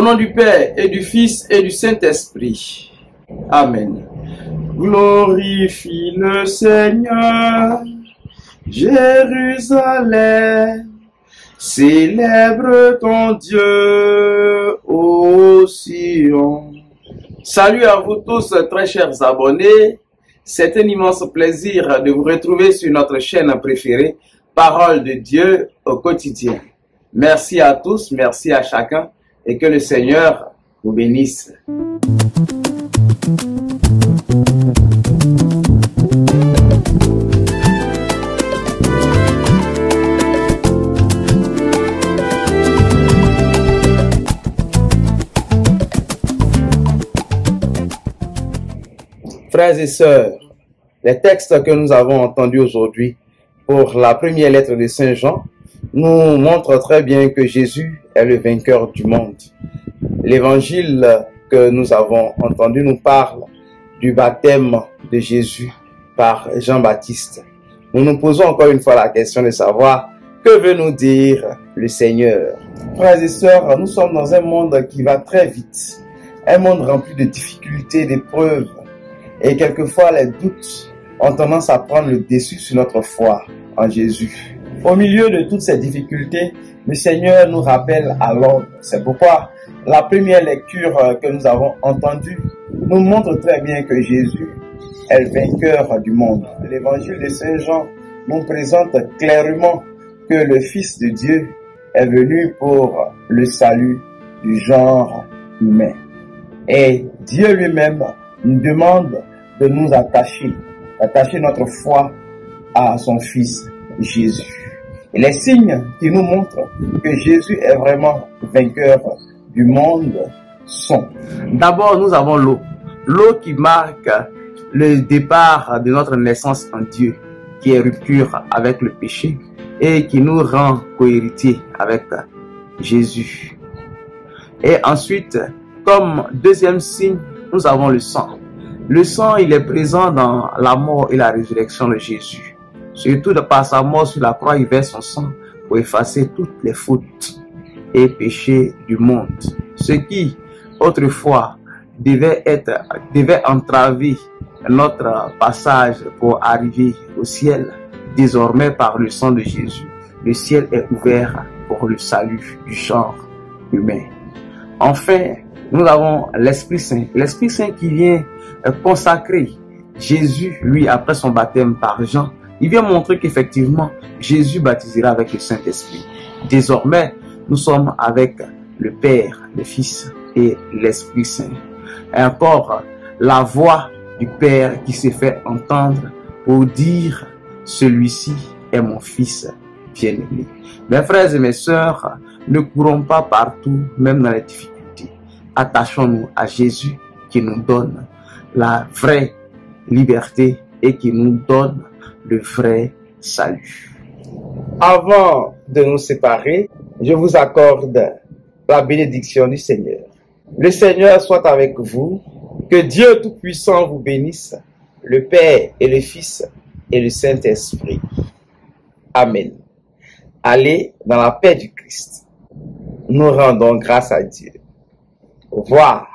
nom du Père et du Fils et du Saint-Esprit. Amen. Glorifie le Seigneur, Jérusalem, célèbre ton Dieu ô Sion. Salut à vous tous, très chers abonnés. C'est un immense plaisir de vous retrouver sur notre chaîne préférée, Parole de Dieu au quotidien. Merci à tous, merci à chacun et que le Seigneur vous bénisse. Frères et sœurs, les textes que nous avons entendus aujourd'hui pour la première lettre de Saint Jean nous montrent très bien que Jésus est le vainqueur du monde. L'évangile que nous avons entendu nous parle du baptême de Jésus par Jean-Baptiste. Nous nous posons encore une fois la question de savoir que veut nous dire le Seigneur. Frères et sœurs, nous sommes dans un monde qui va très vite, un monde rempli de difficultés, d'épreuves. Et quelquefois, les doutes ont tendance à prendre le dessus sur notre foi en Jésus. Au milieu de toutes ces difficultés, le Seigneur nous rappelle à l'ordre. C'est pourquoi la première lecture que nous avons entendue nous montre très bien que Jésus est le vainqueur du monde. L'évangile de Saint Jean nous présente clairement que le Fils de Dieu est venu pour le salut du genre humain. Et Dieu lui-même nous demande de nous attacher notre foi à son Fils Jésus. Et les signes qui nous montrent que Jésus est vraiment vainqueur du monde sont: d'abord, nous avons l'eau. L'eau qui marque le départ de notre naissance en Dieu, qui est rupture avec le péché et qui nous rend co-héritiers avec Jésus. Et ensuite, comme deuxième signe, nous avons le sang. Le sang, il est présent dans la mort et la résurrection de Jésus. Surtout par sa mort sur la croix, il verse son sang pour effacer toutes les fautes et péchés du monde. Ce qui, autrefois, devait entraver notre passage pour arriver au ciel. Désormais, par le sang de Jésus, le ciel est ouvert pour le salut du genre humain. Enfin, nous avons l'Esprit Saint. L'Esprit Saint qui vient consacrer Jésus, lui, après son baptême par Jean. Il vient montrer qu'effectivement, Jésus baptisera avec le Saint-Esprit. Désormais, nous sommes avec le Père, le Fils et l'Esprit Saint. Et encore, la voix du Père qui s'est fait entendre pour dire « Celui-ci est mon Fils bien-aimé ». Mes frères et mes sœurs, ne courons pas partout, même dans les difficultés. Attachons-nous à Jésus qui nous donne la vraie liberté et qui nous donne le vrai salut. Avant de nous séparer, je vous accorde la bénédiction du Seigneur. Le Seigneur soit avec vous, que Dieu Tout-Puissant vous bénisse, le Père et le Fils et le Saint-Esprit. Amen. Allez dans la paix du Christ. Nous rendons grâce à Dieu. Au revoir.